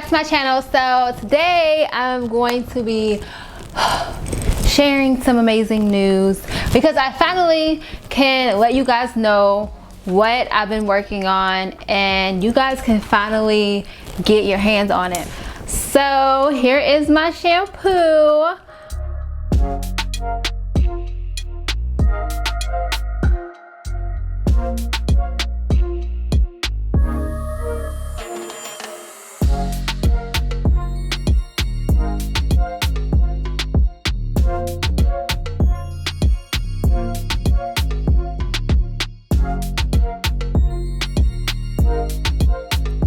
to my channel. So today I'm going to be sharing some amazing news because I finally can let you guys know what I've been working on and you guys can finally get your hands on it. So here is my shampoo.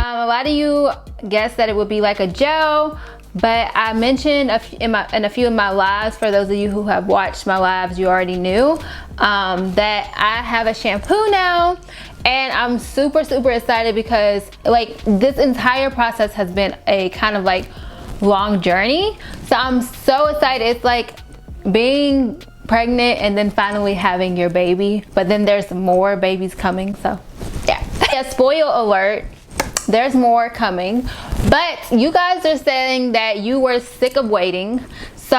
A lot of you guessed that it would be like a gel, but I mentioned in a few of my lives, for those of you who have watched my lives, you already knew that I have a shampoo now, and I'm super excited because like this entire process has been a kind of like long journey. So I'm so excited. It's like being pregnant and then finally having your baby, but then there's more babies coming. So yeah, spoil alert. There's more coming, but you guys are saying that you were sick of waiting. So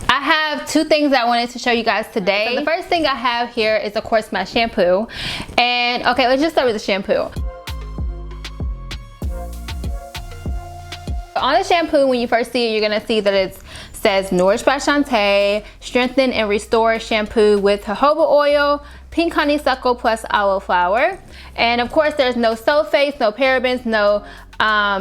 I have two things I wanted to show you guys today. So the first thing I have here is of course my shampoo. And okay, let's just start with the shampoo. On the shampoo, when you first see it, you're gonna see that it says Nourished by Shawanta, Strengthen and Restore Shampoo with jojoba oil, Pink Honeysuckle plus Aloe Flower. And of course there's no sulfates, no parabens, no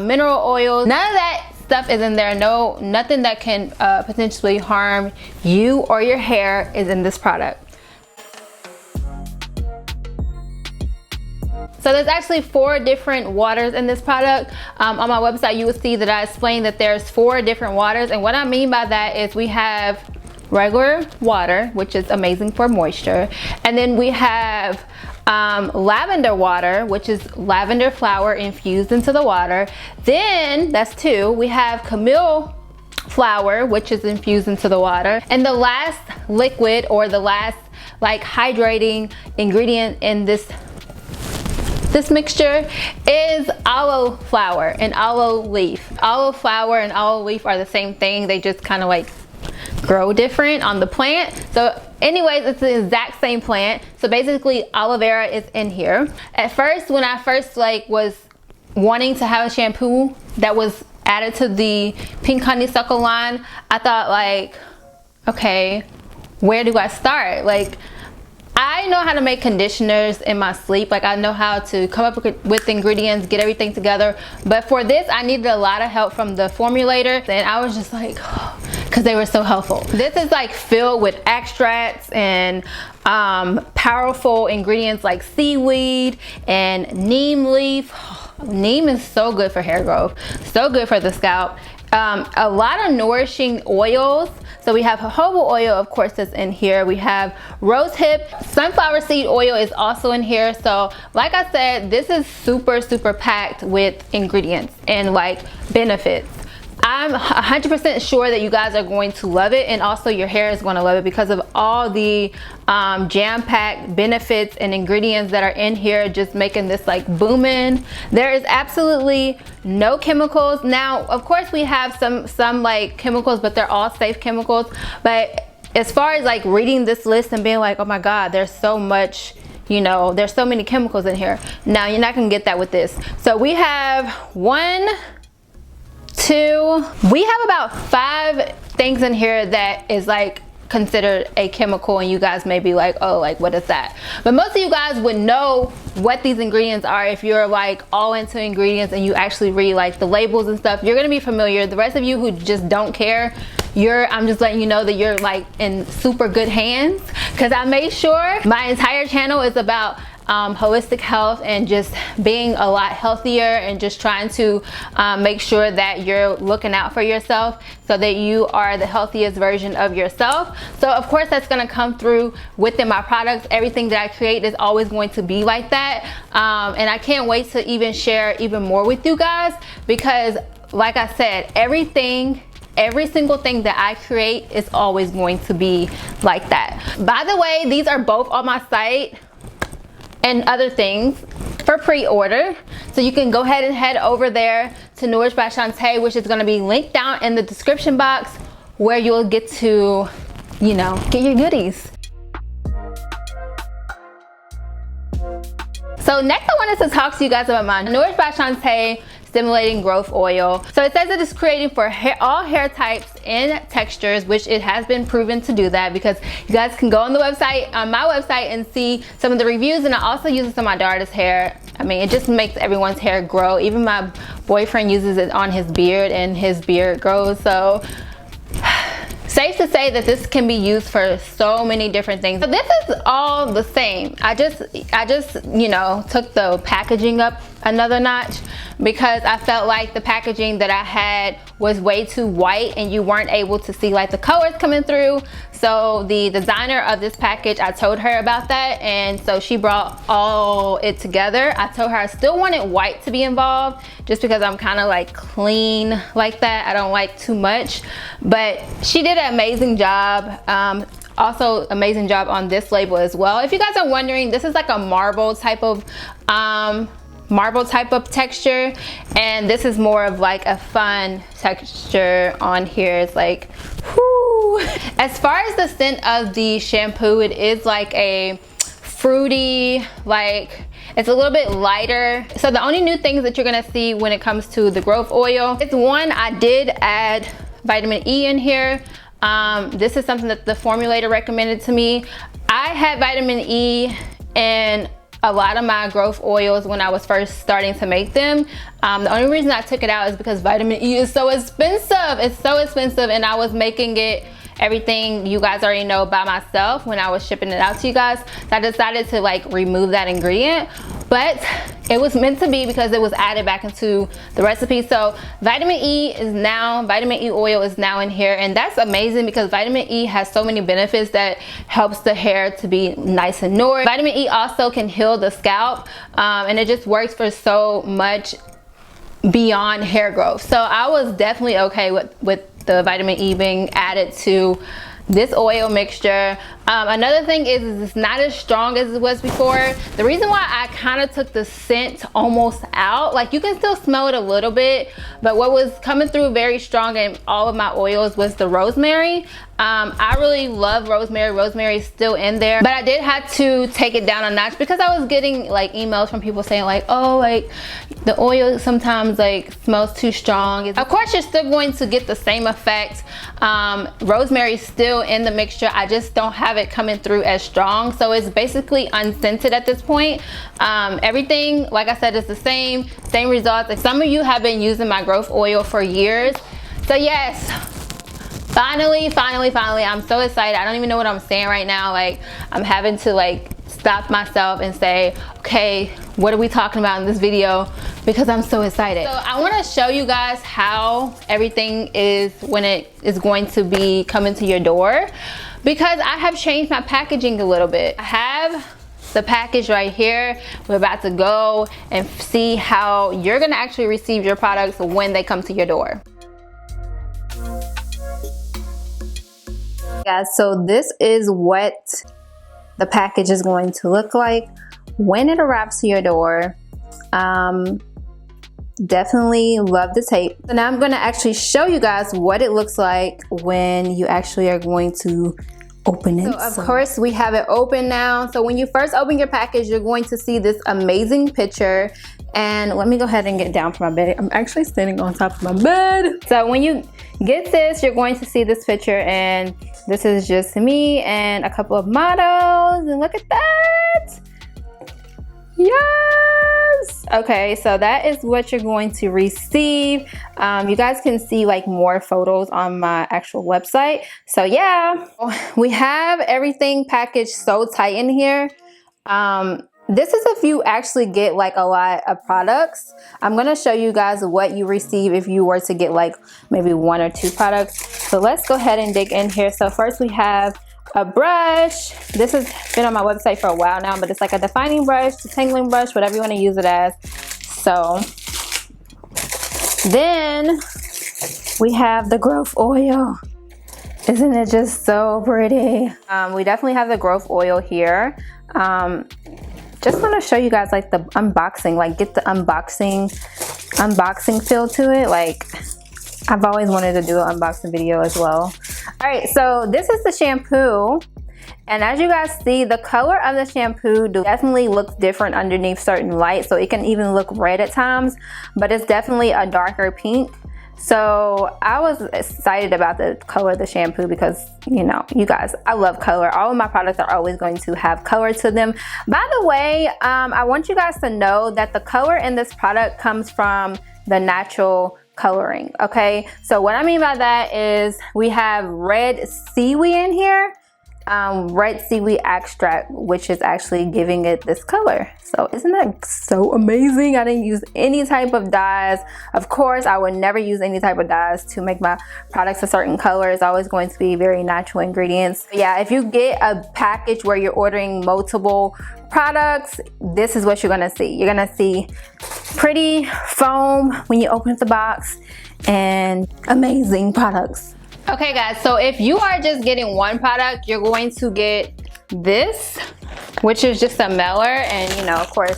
mineral oils. None of that stuff is in there. Nothing that can potentially harm you or your hair is in this product. So there's actually 4 different waters in this product. On my website you will see that I explained that there's 4 different waters, and what I mean by that is we have regular water, which is amazing for moisture, and then we have lavender water, which is lavender flower infused into the water. Then that's 2. We have Camille Flower, which is infused into the water, and the last liquid, or the last like hydrating ingredient in this mixture, is aloe flower and aloe leaf. Aloe flower and aloe leaf are the same thing, they just kind of like grow different on the plant. So anyways, it's the exact same plant. So basically aloe vera is in here. At first, when I first like was wanting to have a shampoo that was added to the Pink Honeysuckle line, I thought like, okay, where do I start? Like, I know how to make conditioners in my sleep. Like I know how to come up with ingredients, get everything together. But for this, I needed a lot of help from the formulator. And I was just like, because they were so helpful. This is like filled with extracts and powerful ingredients like seaweed and neem leaf. Neem is so good for hair growth, so good for the scalp. A lot of nourishing oils. So we have jojoba oil, of course, that's in here. We have rosehip, sunflower seed oil is also in here. So like I said, this is super packed with ingredients and like benefits. I'm 100% sure that you guys are going to love it, and also your hair is going to love it because of all the jam-packed benefits and ingredients that are in here, just making this like booming. There is absolutely no chemicals. Now of course we have some like chemicals, but they're all safe chemicals. But as far as like reading this list and being like, oh my god, there's so much, you know, there's so many chemicals in here. Now you're not gonna get that with this. So we have 1, 2, we have about 5 things in here that is like considered a chemical, and you guys may be like, oh, like what is that? But most of you guys would know what these ingredients are if you're like all into ingredients and you actually read like the labels and stuff. You're gonna be familiar. The rest of you who just don't care, I'm just letting you know that you're like in super good hands, because I made sure my entire channel is about holistic health and just being a lot healthier and just trying to make sure that you're looking out for yourself so that you are the healthiest version of yourself. So of course that's going to come through within my products. Everything that I create is always going to be like that, and I can't wait to even share even more with you guys, because like I said, every single thing that I create is always going to be like that. By the way, these are both on my site and other things for pre-order. So you can go ahead and head over there to Nourished by Shawntay, which is going to be linked down in the description box, where you'll get to, you know, get your goodies. So next I wanted to talk to you guys about my Nourished by Shawntay Stimulating Growth Oil. So it says it is created for all hair types and textures, which it has been proven to do that, because you guys can go on the website, on my website, and see some of the reviews. And I also use this on my daughter's hair. I mean, it just makes everyone's hair grow. Even my boyfriend uses it on his beard, and his beard grows. So safe to say that this can be used for so many different things. So this is all the same. I just you know, took the packaging up another notch, because I felt like the packaging that I had was way too white and you weren't able to see like the colors coming through. So the designer of this package, I told her about that, and so she brought all it together. I told her I still wanted white to be involved, just because I'm kind of like clean like that. I don't like too much, but she did an amazing job. Also amazing job on this label as well. If you guys are wondering, this is like a marble type of texture, and this is more of like a fun texture on here. It's like, whoo. As far as the scent of the shampoo, it is like a fruity, like it's a little bit lighter. So the only new things that you're gonna see when it comes to the growth oil is, one, I did add vitamin E in here. This is something that the formulator recommended to me. I had vitamin E in a lot of my growth oils when I was first starting to make them. The only reason I took it out is because vitamin E is so expensive. It's so expensive, and I was making it, everything you guys already know, by myself when I was shipping it out to you guys. So I decided to like remove that ingredient, but it was meant to be because it was added back into the recipe. So vitamin E oil is now in here, and that's amazing because vitamin E has so many benefits that helps the hair to be nice and nourished. Vitamin E also can heal the scalp, and it just works for so much beyond hair growth. So I was definitely okay with the vitamin E being added to this oil mixture. Another thing is it's not as strong as it was before. The reason why I kind of took the scent almost out, like you can still smell it a little bit, but what was coming through very strong in all of my oils was the rosemary. I really love rosemary. Rosemary is still in there, but I did have to take it down a notch because I was getting like emails from people saying like, oh, like the oil sometimes like smells too strong. Of course, you're still going to get the same effect. Rosemary is still in the mixture. I just don't have it coming through as strong. So it's basically unscented at this point. Everything, like I said, is the same results. Like some of you have been using my growth oil for years. So yes, finally, I'm so excited. I don't even know what I'm saying right now. Like I'm having to like stop myself and say, okay, what are we talking about in this video? Because I'm so excited. So I want to show you guys how everything is when it is going to be coming to your door, because I have changed my packaging a little bit. I have the package right here. We're about to go and see how you're gonna actually receive your products when they come to your door. Guys, so this is what the package is going to look like when it arrives to your door. Definitely love the tape. So now I'm going to actually show you guys what it looks like when you actually are going to open it. So of course we have it open now. So when you first open your package, you're going to see this amazing picture. And let me go ahead and get down from my bed. I'm actually standing on top of my bed. So when you get this, you're going to see this picture, and this is just me and a couple of models, and look at that. Yes. Okay, so that is what you're going to receive. You guys can see like more photos on my actual website. So yeah, we have everything packaged so tight in here. This is if you actually get like a lot of products. I'm gonna show you guys what you receive if you were to get like maybe 1 or 2 products. So let's go ahead and dig in here. So first we have a brush. This has been on my website for a while now, but it's like a defining brush, detangling brush, whatever you want to use it as. So then we have the growth oil. Isn't it just so pretty? We definitely have the growth oil here. just want to show you guys like the unboxing, like get the unboxing feel to it. Like I've always wanted to do an unboxing video as well. All right, so this is the shampoo. And as you guys see, the color of the shampoo definitely looks different underneath certain light. So it can even look red at times, but it's definitely a darker pink. So I was excited about the color of the shampoo because, you know, you guys, I love color. All of my products are always going to have color to them. By the way, I want you guys to know that the color in this product comes from the natural coloring, okay? So what I mean by that is we have red seaweed in here. Red seaweed extract, which is actually giving it this color. So isn't that so amazing? I didn't use any type of dyes. Of course, I would never use any type of dyes to make my products a certain color. It's always going to be very natural ingredients. But yeah, if you get a package where you're ordering multiple products, this is what you're gonna see. You're gonna see pretty foam when you open the box and amazing products. Okay guys, so if you are just getting one product, you're going to get this, which is just a mailer, and you know, of course,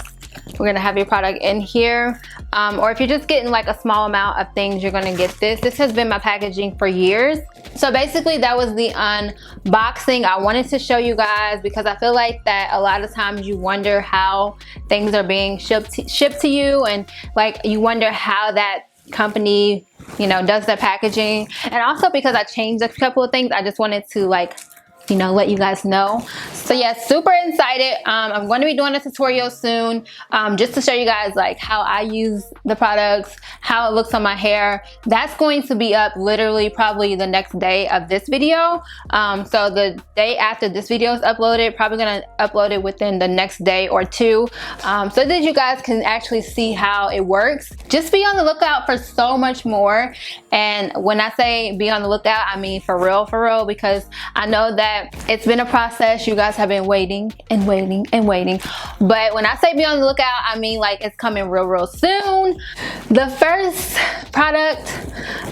we're gonna have your product in here. Or if you're just getting like a small amount of things, you're gonna get this. This has been my packaging for years. So basically that was the unboxing. I wanted to show you guys because I feel like that a lot of times you wonder how things are being shipped to you, and like you wonder how that company, you know, does their packaging. And also because I changed a couple of things, I just wanted to like, you know, let you guys know. So yeah, super excited. I'm going to be doing a tutorial soon, just to show you guys like how I use the products, how it looks on my hair. That's going to be up literally probably the next day of this video. So the day after this video is uploaded, probably gonna upload it within the next day or two, so that you guys can actually see how it works. Just be on the lookout for so much more. And when I say be on the lookout, I mean for real, because I know that it's been a process. You guys have been waiting and waiting and waiting. But when I say be on the lookout, I mean like it's coming real soon. The first product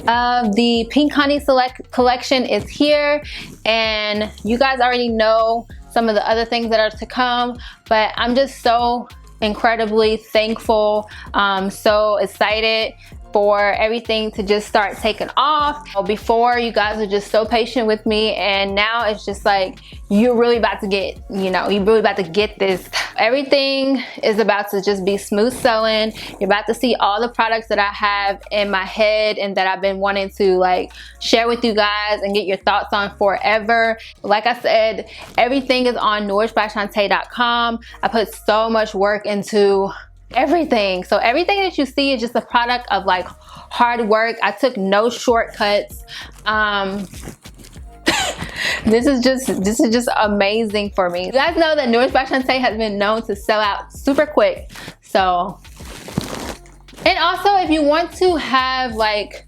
of the Pink Honeysuckle collection is here. And you guys already know some of the other things that are to come. But I'm just so incredibly thankful, so excited for everything to just start taking off. Before, you guys were just so patient with me, and now it's just like you're really about to get, you know, you're really about to get this. Everything is about to just be smooth sailing. You're about to see all the products that I have in my head and that I've been wanting to like share with you guys and get your thoughts on forever. Like I said, everything is on nourishedbyshawntacrook.com. I put so much work into everything. So everything that you see is just a product of like hard work. I took no shortcuts. This is just amazing for me. You guys know that Nourished by Shawntay has been known to sell out super quick. So, and also if you want to have like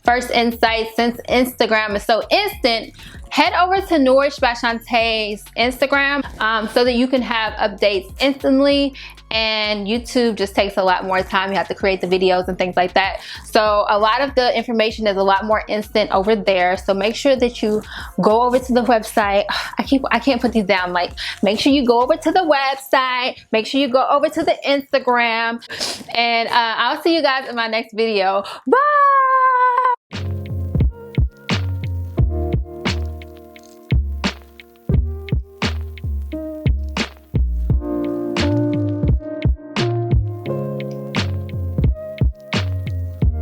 first insights, since Instagram is so instant, head over to Nourished by Shawntay's Instagram, so that you can have updates instantly. And YouTube just takes a lot more time. You have to create the videos and things like that. So a lot of the information is a lot more instant over there. So make sure that you go over to the website. I can't put these down. Like, make sure you go over to the website. Make sure you go over to the Instagram. And I'll see you guys in my next video. Bye!